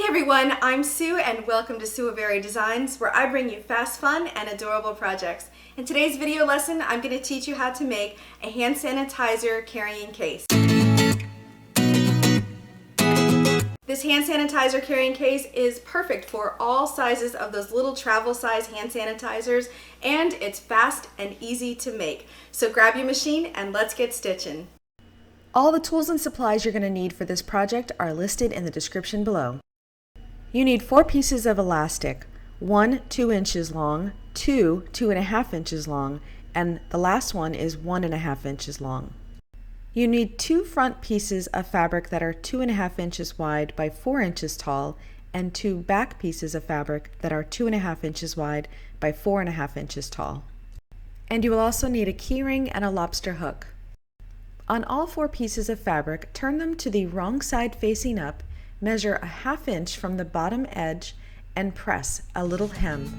everyone, I'm Sue and welcome to Sookie Designs, where I bring you fast, fun, and adorable projects. In today's video lesson, I'm going to teach you how to make a hand sanitizer carrying case. This hand sanitizer carrying case is perfect for all sizes of those little travel size hand sanitizers, and it's fast and easy to make. So grab your machine and let's get stitching. All the tools and supplies you're going to need for this project are listed in the description below. You need 4 pieces of elastic, one 2 inches long, two 2.5 inches long, and the last one is 1.5 inches long. You need 2 front pieces of fabric that are 2.5 inches wide by 4 inches tall, and 2 back pieces of fabric that are 2.5 inches wide by 4.5 inches tall. And you will also need a keyring and a lobster hook. On all 4 pieces of fabric, turn them to the wrong side facing up, measure 1/2 inch from the bottom edge, and press a little hem.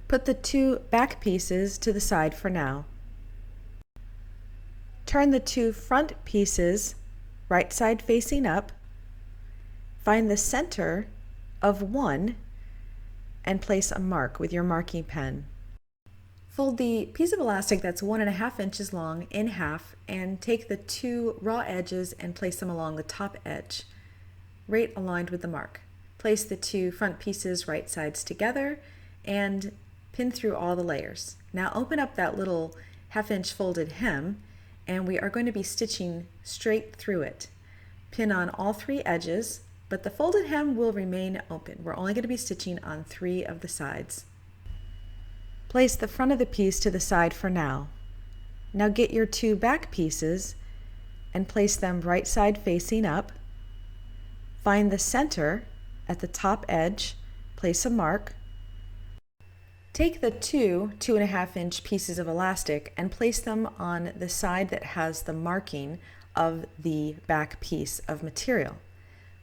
Put the 2 back pieces to the side for now. Turn the 2 front pieces right side facing up. Find the center of one and place a mark with your marking pen. Fold the piece of elastic that's 1.5 inches long in half and take the 2 raw edges and place them along the top edge, right aligned with the mark. Place the 2 front pieces right sides together and pin through all the layers. Now open up that little 1/2 inch folded hem and we are going to be stitching straight through it. Pin on all 3 edges, but the folded hem will remain open. We're only going to be stitching on 3 of the sides. Place the front of the piece to the side for now. Now get your 2 back pieces and place them right side facing up. Find the center at the top edge, place a mark. Take the 2 2.5 inch pieces of elastic and place them on the side that has the marking of the back piece of material.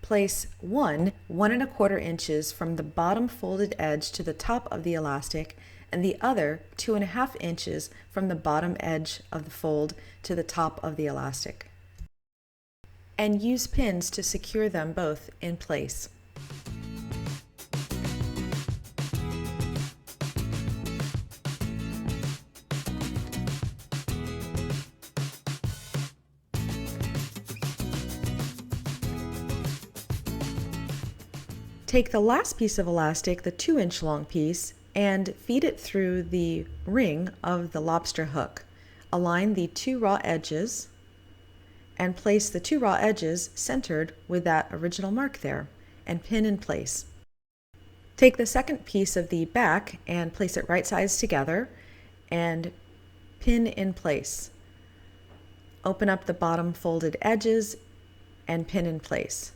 Place 1.25 inches from the bottom folded edge to the top of the elastic and the other 2.5 inches from the bottom edge of the fold to the top of the elastic. And use pins to secure them both in place. Take the last piece of elastic, the 2 inch long piece, and feed it through the ring of the lobster hook. Align the 2 raw edges and place the 2 raw edges centered with that original mark there and pin in place. Take the second piece of the back and place it right sides together and pin in place. Open up the bottom folded edges and pin in place.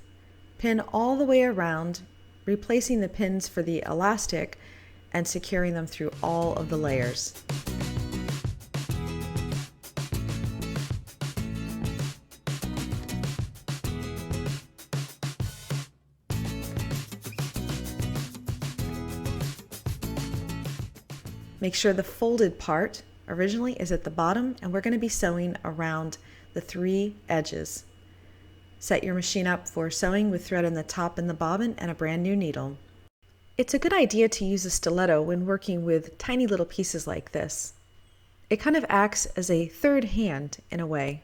Pin all the way around, replacing the pins for the elastic and securing them through all of the layers. Make sure the folded part originally is at the bottom, and we're going to be sewing around the 3 edges. Set your machine up for sewing with thread on the top and the bobbin and a brand new needle. It's a good idea to use a stiletto when working with tiny little pieces like this. It kind of acts as a third hand in a way.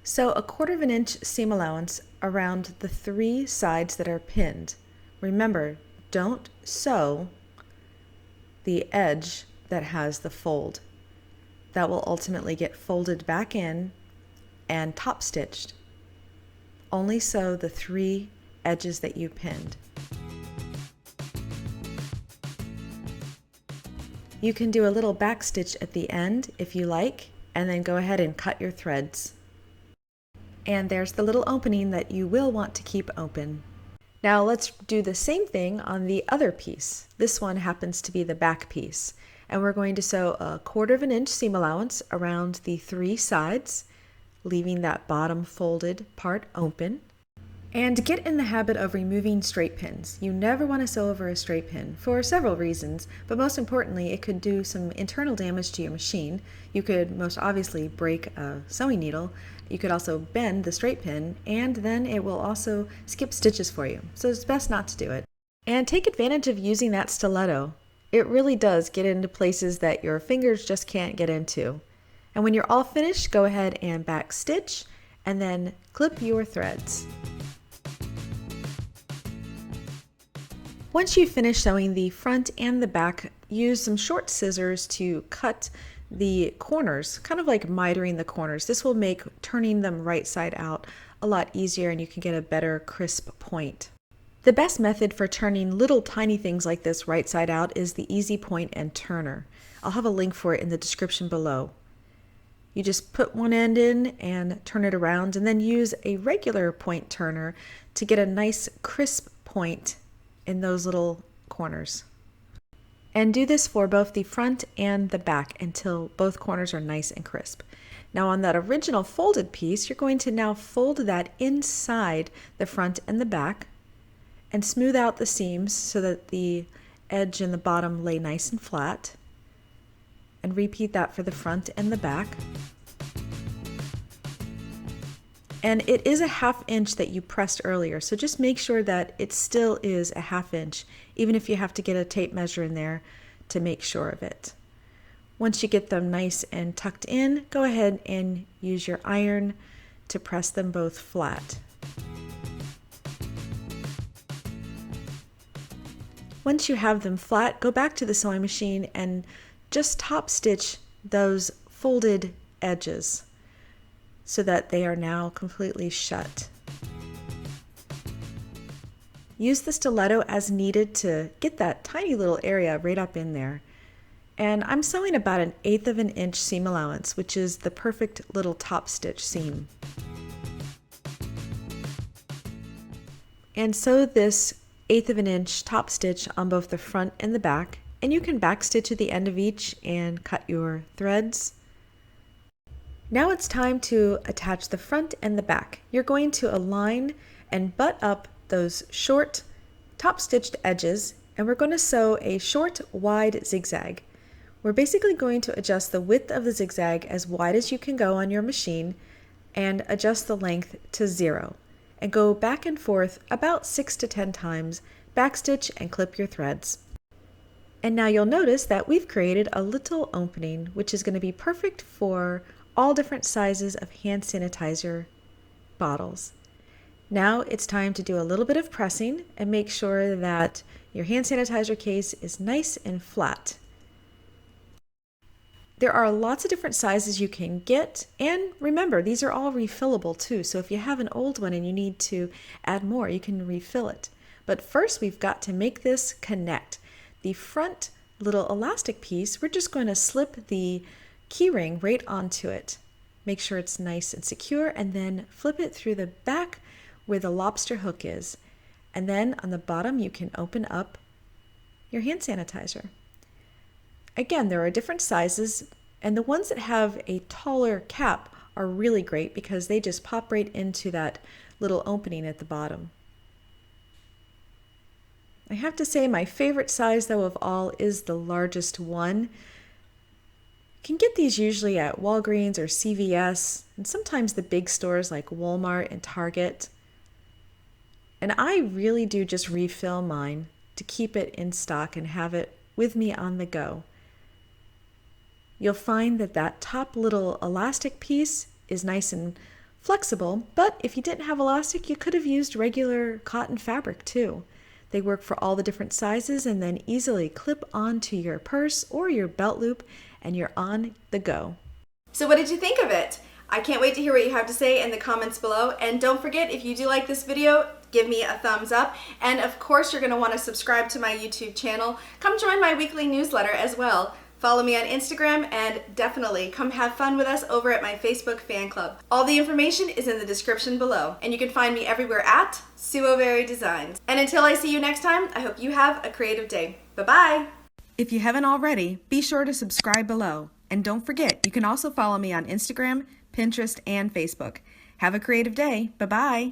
Sew 1/4 inch seam allowance around the 3 sides that are pinned. Remember, don't sew the edge that has the fold. That will ultimately get folded back in and top stitched. Only sew the 3 edges that you pinned. You can do a little back stitch at the end if you like, and then go ahead and cut your threads. And there's the little opening that you will want to keep open. Now let's do the same thing on the other piece. This one happens to be the back piece. And we're going to sew 1/4 of an inch seam allowance around the 3 sides, leaving that bottom folded part open. And get in the habit of removing straight pins. You never want to sew over a straight pin for several reasons, but most importantly, it could do some internal damage to your machine. You could most obviously break a sewing needle. You could also bend the straight pin, and then it will also skip stitches for you. So it's best not to do it. And take advantage of using that stiletto. It really does get into places that your fingers just can't get into. And when you're all finished, go ahead and back stitch and then clip your threads. Once you finish sewing the front and the back, use some short scissors to cut the corners, kind of like mitering the corners. This will make turning them right side out a lot easier and you can get a better crisp point. The best method for turning little tiny things like this right side out is the Easy Point and Turner. I'll have a link for it in the description below. You just put one end in and turn it around and then use a regular point turner to get a nice crisp point in those little corners. And do this for both the front and the back until both corners are nice and crisp. Now on that original folded piece, you're going to now fold that inside the front and the back and smooth out the seams so that the edge and the bottom lay nice and flat. And repeat that for the front and the back. And it is a 1/2 inch that you pressed earlier, so just make sure that it still is a 1/2 inch, even if you have to get a tape measure in there to make sure of it. Once you get them nice and tucked in, go ahead and use your iron to press them both flat. Once you have them flat, go back to the sewing machine and just top stitch those folded edges so that they are now completely shut. Use the stiletto as needed to get that tiny little area right up in there. And I'm sewing about 1/8 of an inch seam allowance, which is the perfect little top stitch seam. And sew this 1/8 of an inch top stitch on both the front and the back, and you can back stitch at the end of each and cut your threads. Now it's time to attach the front and the back. You're going to align and butt up those short top stitched edges, and we're going to sew a short wide zigzag. We're basically going to adjust the width of the zigzag as wide as you can go on your machine and adjust the length to 0 and go back and forth about 6 to 10 times, backstitch and clip your threads. And now you'll notice that we've created a little opening which is going to be perfect for all different sizes of hand sanitizer bottles. Now it's time to do a little bit of pressing and make sure that your hand sanitizer case is nice and flat. There are lots of different sizes you can get, and remember, these are all refillable too, so if you have an old one and you need to add more, you can refill it. But first we've got to make this connect. The front little elastic piece, we're just going to slip the keyring right onto it. Make sure it's nice and secure, and then flip it through the back where the lobster hook is. And then on the bottom you can open up your hand sanitizer. Again, there are different sizes, and the ones that have a taller cap are really great because they just pop right into that little opening at the bottom. I have to say my favorite size though of all is the largest one. You can get these usually at Walgreens or CVS, and sometimes the big stores like Walmart and Target. And I really do just refill mine to keep it in stock and have it with me on the go. You'll find that that top little elastic piece is nice and flexible, but if you didn't have elastic, you could have used regular cotton fabric too. They work for all the different sizes and then easily clip onto your purse or your belt loop, and you're on the go. So what did you think of it? I can't wait to hear what you have to say in the comments below. And don't forget, if you do like this video, give me a thumbs up. And of course, you're going to want to subscribe to my YouTube channel. Come join my weekly newsletter as well. Follow me on Instagram, and definitely come have fun with us over at my Facebook fan club. All the information is in the description below, and you can find me everywhere at Suoberry Designs. And until I see you next time, I hope you have a creative day. Bye-bye! If you haven't already, be sure to subscribe below. And don't forget, you can also follow me on Instagram, Pinterest, and Facebook. Have a creative day. Bye-bye!